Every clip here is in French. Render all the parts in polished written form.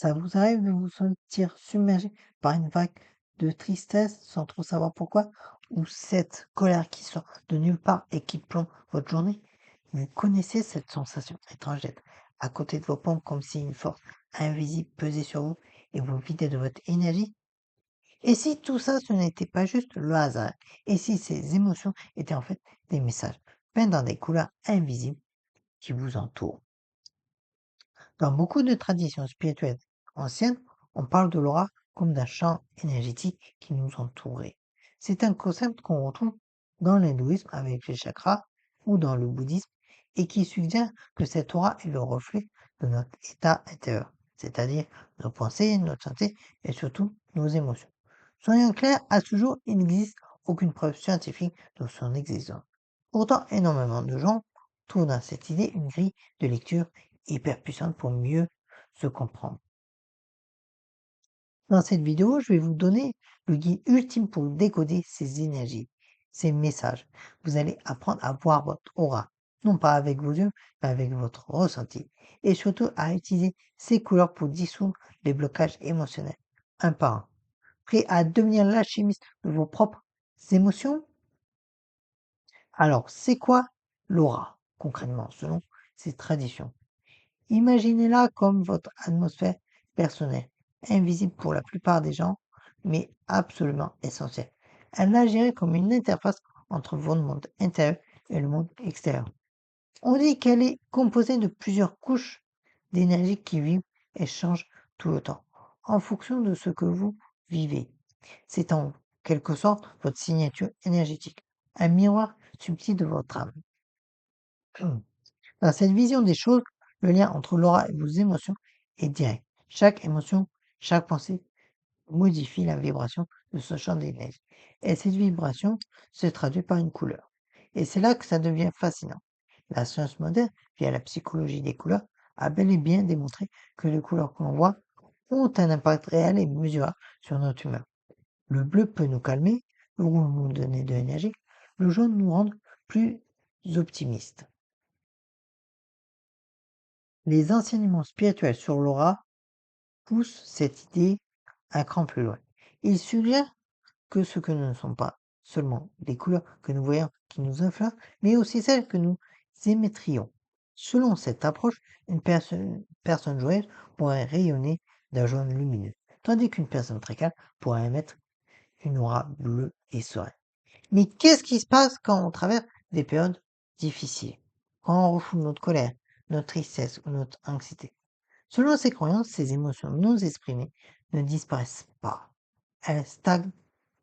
Ça vous arrive de vous sentir submergé par une vague de tristesse sans trop savoir pourquoi, ou cette colère qui sort de nulle part et qui plombe votre journée? Vous connaissez cette sensation étrange d'être à côté de vos pompes comme si une force invisible pesait sur vous et vous vidait de votre énergie? Et si tout ça, ce n'était pas juste le hasard? Et si ces émotions étaient en fait des messages peints dans des couleurs invisibles qui vous entourent? Dans beaucoup de traditions spirituelles anciennes, on parle de l'aura comme d'un champ énergétique qui nous entourait. C'est un concept qu'on retrouve dans l'hindouisme avec les chakras ou dans le bouddhisme et qui suggère que cette aura est le reflet de notre état intérieur, c'est-à-dire nos pensées, notre santé et surtout nos émotions. Soyons clairs, à ce jour, il n'existe aucune preuve scientifique de son existence. Pourtant, énormément de gens trouvent dans cette idée une grille de lecture hyper puissante pour mieux se comprendre. Dans cette vidéo, je vais vous donner le guide ultime pour décoder ces énergies, ces messages. Vous allez apprendre à voir votre aura, non pas avec vos yeux, mais avec votre ressenti. Et surtout à utiliser ces couleurs pour dissoudre les blocages émotionnels, un par un. Prêt à devenir l'alchimiste de vos propres émotions? Alors, c'est quoi l'aura, concrètement, selon ces traditions? Imaginez-la comme votre atmosphère personnelle, invisible pour la plupart des gens, mais absolument essentielle. Elle agirait comme une interface entre votre monde intérieur et le monde extérieur. On dit qu'elle est composée de plusieurs couches d'énergie qui vivent et changent tout le temps, en fonction de ce que vous vivez. C'est en quelque sorte votre signature énergétique, un miroir subtil de votre âme. Dans cette vision des choses, le lien entre l'aura et vos émotions est direct. Chaque émotion, chaque pensée modifie la vibration de ce champ d'énergie. Et cette vibration se traduit par une couleur. Et c'est là que ça devient fascinant. La science moderne, via la psychologie des couleurs, a bel et bien démontré que les couleurs que l'on voit ont un impact réel et mesurable sur notre humeur. Le bleu peut nous calmer, le rouge nous donner de l'énergie, le jaune nous rendre plus optimistes. Les enseignements spirituels sur l'aura poussent cette idée un cran plus loin. Ils suggèrent que ce que nous ne sommes pas seulement les couleurs que nous voyons qui nous influencent, mais aussi celles que nous émettrions. Selon cette approche, une personne joyeuse pourrait rayonner d'un jaune lumineux, tandis qu'une personne très calme pourrait émettre une aura bleue et sereine. Mais qu'est-ce qui se passe quand on traverse des périodes difficiles? Quand on refoule notre colère, notre tristesse ou notre anxiété? Selon ces croyances, ces émotions non exprimées ne disparaissent pas. Elles stagnent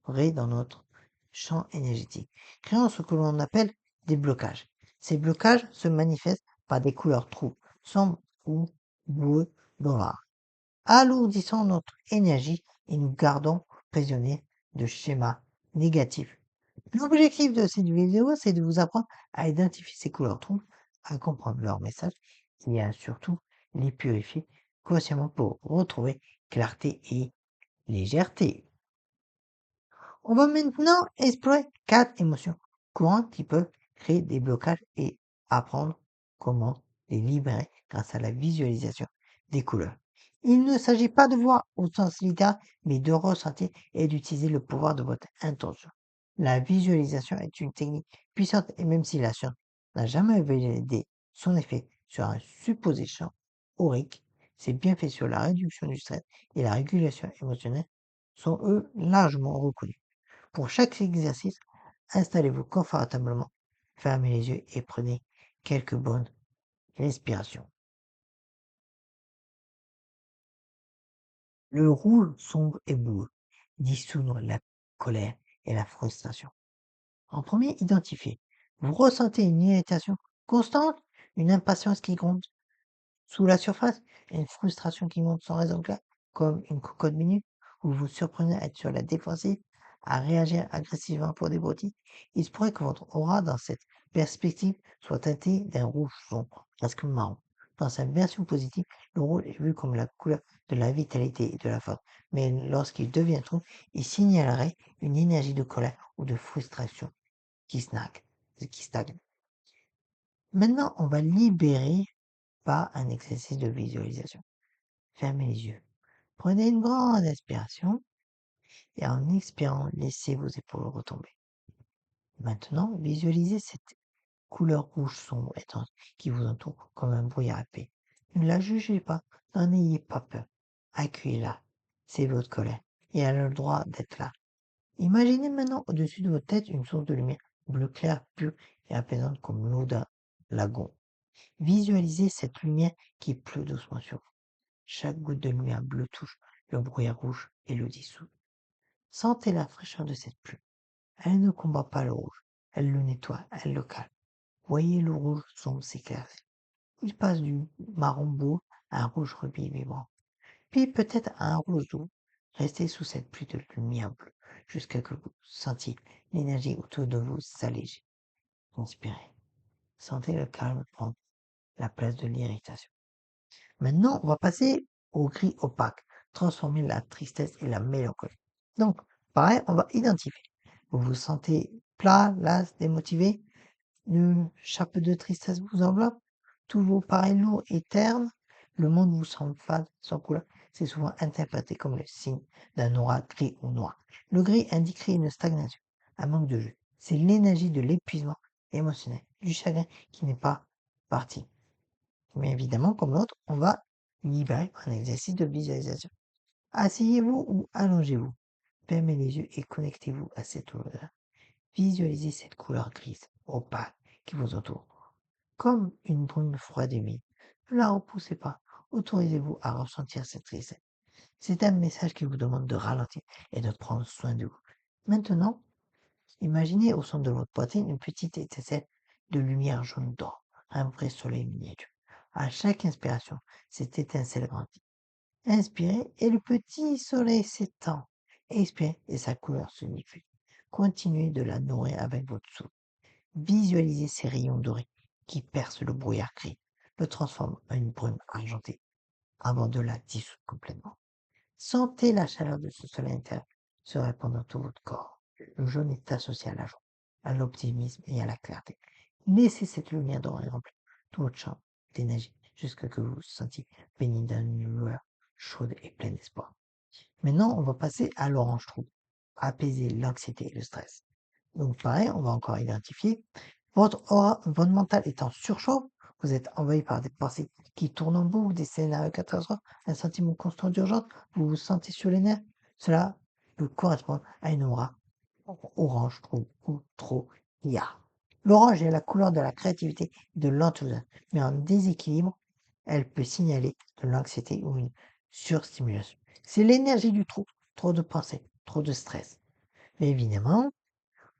dans notre champ énergétique, créant ce que l'on appelle des blocages. Ces blocages se manifestent par des couleurs troubles, sombres ou bleues noires, alourdissant notre énergie et nous gardons prisonniers de schémas négatifs. L'objectif de cette vidéo, c'est de vous apprendre à identifier ces couleurs troubles, à comprendre leurs messages et à surtout les purifier consciemment pour retrouver clarté et légèreté. On va maintenant explorer 4 émotions courantes qui peuvent créer des blocages et apprendre comment les libérer grâce à la visualisation des couleurs. Il ne s'agit pas de voir au sens littéral, mais de ressentir et d'utiliser le pouvoir de votre intention. La visualisation est une technique puissante et même si la science n'a jamais validé son effet sur un supposé champ aurique, ses bienfaits sur la réduction du stress et la régulation émotionnelle sont eux largement reconnus. Pour chaque exercice, installez-vous confortablement, fermez les yeux et prenez quelques bonnes respirations. Le rouge sombre et bleu dissoudre la colère et la frustration. En premier, identifiez. Vous ressentez une irritation constante, une impatience qui gronde sous la surface, une frustration qui monte sans raison claire, comme une cocotte minute, ou vous surprenez à être sur la défensive, à réagir agressivement pour des broutilles. Il se pourrait que votre aura dans cette perspective soit teintée d'un rouge sombre, presque marron. Dans sa version positive, le rouge est vu comme la couleur de la vitalité et de la force, mais lorsqu'il devient trouble, il signalerait une énergie de colère ou de frustration qui stagne. Maintenant, on va libérer par un exercice de visualisation. Fermez les yeux. Prenez une grande inspiration et en expirant, laissez vos épaules retomber. Maintenant, visualisez cette couleur rouge sombre et intense qui vous entoure comme un brouillard épais. Ne la jugez pas, n'en ayez pas peur. Accueillez-la. C'est votre colère et elle a le droit d'être là. Imaginez maintenant au-dessus de votre tête une source de lumière bleu clair, pure et apaisante comme l'eau d'un lagon. Visualisez cette lumière qui pleut doucement sur vous. Chaque goutte de lumière bleue touche le brouillard rouge et le dissout. Sentez la fraîcheur de cette pluie. Elle ne combat pas le rouge, elle le nettoie, elle le calme. Voyez le rouge sombre s'éclaircir. Il passe du marron beau à un rouge rubis vibrant, puis peut-être à un rouge doux. Restez sous cette pluie de lumière bleue jusqu'à ce que vous sentiez l'énergie autour de vous s'alléger. Inspirez. Sentez le calme prendre la place de l'irritation. Maintenant, on va passer au gris opaque, transformer la tristesse et la mélancolie. Donc, pareil, on va identifier. Vous vous sentez plat, las, démotivé, une chape de tristesse vous enveloppe, tout vous paraît lourd et terne, le monde vous semble fade, sans couleur. C'est souvent interprété comme le signe d'un aura gris ou noir. Le gris indiquerait une stagnation, un manque de jeu. C'est l'énergie de l'épuisement émotionnel, du chagrin qui n'est pas parti. Mais évidemment, comme l'autre, on va libérer un exercice de visualisation. Asseyez-vous ou allongez-vous. Fermez les yeux et connectez-vous à cette odeur. Visualisez cette couleur grise, opaque, qui vous entoure, comme une brume froide et humide. Ne la repoussez pas. Autorisez-vous à ressentir cette tristesse. C'est un message qui vous demande de ralentir et de prendre soin de vous. Maintenant, imaginez au centre de votre poitrine une petite étincelle de lumière jaune d'or, un vrai soleil miniature. À chaque inspiration, cette étincelle grandit. Inspirez et le petit soleil s'étend. Expirez et sa couleur se diffuse. Continuez de la nourrir avec votre souffle. Visualisez ces rayons dorés qui percent le brouillard gris, le transforment en une brume argentée avant de la dissoudre complètement. Sentez la chaleur de ce soleil intérieur se répandre dans tout votre corps. Le jaune est associé à la joie, à l'optimisme et à la clarté. Laissez cette lumière dorée remplir tout votre champ d'énergie jusqu'à ce que vous vous sentiez baigné dans une lueur chaude et pleine d'espoir. Maintenant, on va passer à l'orange trou. Apaiser l'anxiété et le stress. Donc pareil, on va encore identifier. Votre mental est en surchauffe. Vous êtes envahi par des pensées qui tournent en boucle, des scénarios catastrophes, un sentiment constant d'urgence. Vous vous sentez sur les nerfs. Cela peut correspondre à une aura orange trou ou trop IA. L'orange est la couleur de la créativité et de l'enthousiasme, mais en déséquilibre, elle peut signaler de l'anxiété ou une surstimulation. C'est l'énergie du trou, trop de pensées, trop de stress. Mais évidemment,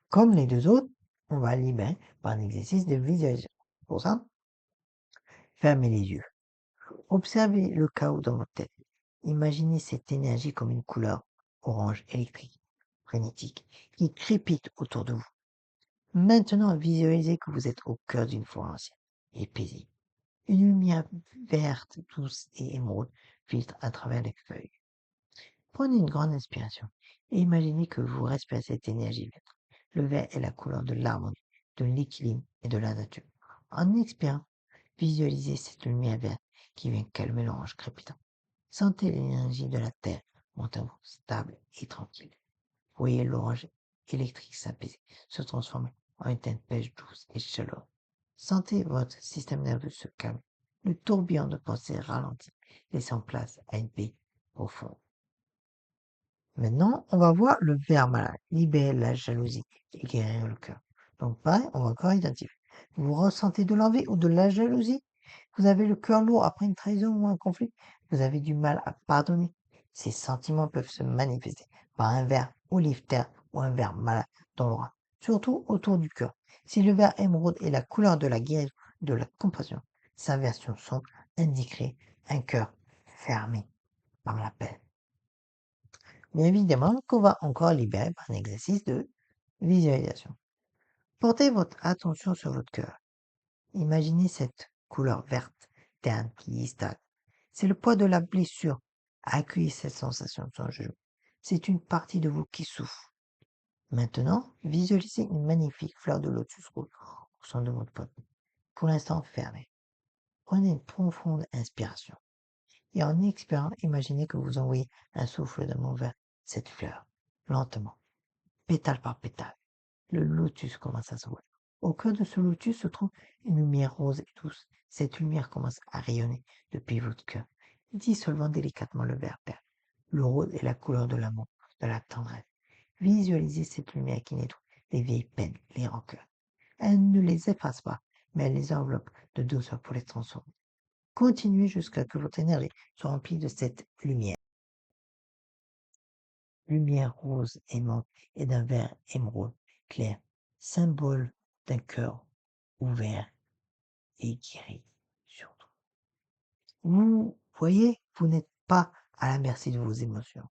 comme les deux autres, on va libérer par un exercice de visualisation. Pour ça, fermez les yeux. Observez le chaos dans votre tête. Imaginez cette énergie comme une couleur orange électrique, frénétique, qui crépite autour de vous. Maintenant, visualisez que vous êtes au cœur d'une forêt ancienne et paisible. Une lumière verte, douce et émeraude filtre à travers les feuilles. Prenez une grande inspiration et imaginez que vous respirez cette énergie verte. Le vert est la couleur de l'harmonie, de l'équilibre et de la nature. En expirant, visualisez cette lumière verte qui vient calmer l'orange crépitant. Sentez l'énergie de la terre monter en vous, stable et tranquille. Voyez l'orange électrique s'apaiser, se transformer en une teinte beige douce et chaleureuse. Sentez votre système nerveux se calmer. Le tourbillon de pensée ralentit, laissant place à une paix profonde. Maintenant, on va voir le ver malade, libérer la jalousie et guérir le cœur. Donc pareil, on va encore identifier. Vous ressentez de l'envie ou de la jalousie? Vous avez le cœur lourd après une trahison ou un conflit? Vous avez du mal à pardonner? Ces sentiments peuvent se manifester par un ver olive-terre ou un ver malade dans l'aura, surtout autour du cœur. Si le ver émeraude est la couleur de la guérison, de la compassion, sa version sombre indiquerait un cœur fermé par la paix. Bien évidemment qu'on va encore libérer par un exercice de visualisation. Portez votre attention sur votre cœur. Imaginez cette couleur verte, terne, qui stagne. C'est le poids de la blessure. Accueillez cette sensation sans jugement. C'est une partie de vous qui souffre. Maintenant, visualisez une magnifique fleur de lotus rouge au centre de votre poitrine. Pour l'instant, fermez. Prenez une profonde inspiration. et en expirant, imaginez que vous envoyez un souffle d'amour vers cette fleur, lentement, pétale par pétale. Le lotus commence à s'ouvrir. Au cœur de ce lotus se trouve une lumière rose et douce. Cette lumière commence à rayonner depuis votre cœur, dissolvant délicatement le vert perle. Le rose est la couleur de l'amour, de la tendresse. Visualisez cette lumière qui nettoie les vieilles peines, les rancœurs. Elle ne les efface pas, mais elle les enveloppe de douceur pour les transformer. Continuez jusqu'à ce que votre énergie soit remplie de cette lumière. Lumière rose aimante et d'un vert émeraude clair, symbole d'un cœur ouvert et guéri surtout. Vous voyez, vous n'êtes pas à la merci de vos émotions.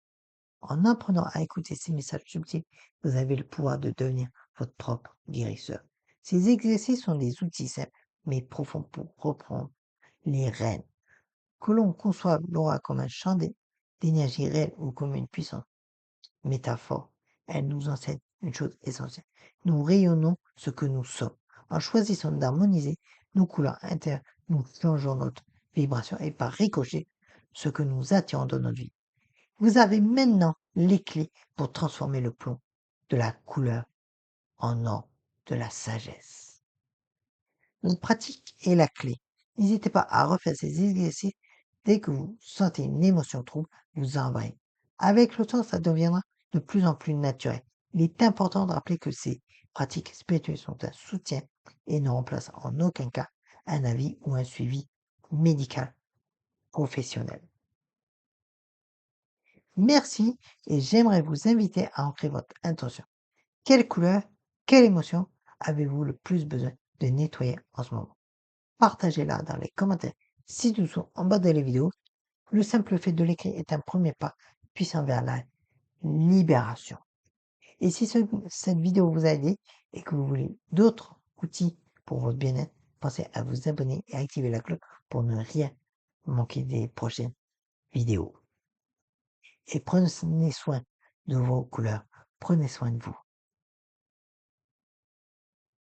En apprenant à écouter ces messages subtils, vous avez le pouvoir de devenir votre propre guérisseur. Ces exercices sont des outils simples mais profonds pour reprendre les rênes. Que l'on conçoive l'aura comme un champ d'énergie réelle ou comme une puissante métaphore, elle nous enseigne une chose essentielle. Nous rayonnons ce que nous sommes. En choisissant d'harmoniser nos couleurs intérieures, nous changeons notre vibration et par ricochet, ce que nous attirons dans notre vie. Vous avez maintenant les clés pour transformer le plomb de la couleur en or de la sagesse. La pratique est la clé. N'hésitez pas à refaire ces exercices dès que vous sentez une émotion trouble vous envahir. Avec le temps, ça deviendra de plus en plus naturel. Il est important de rappeler que ces pratiques spirituelles sont un soutien et ne remplacent en aucun cas un avis ou un suivi médical professionnel. Merci et j'aimerais vous inviter à ancrer votre intention. Quelle couleur, quelle émotion avez-vous le plus besoin de nettoyer en ce moment? Partagez-la dans les commentaires ci-dessous en bas de la vidéo. Le simple fait de l'écrire est un premier pas puissant vers la libération. Et si cette vidéo vous a aidé et que vous voulez d'autres outils pour votre bien-être, pensez à vous abonner et à activer la cloche pour ne rien manquer des prochaines vidéos. Et prenez soin de vos couleurs. Prenez soin de vous.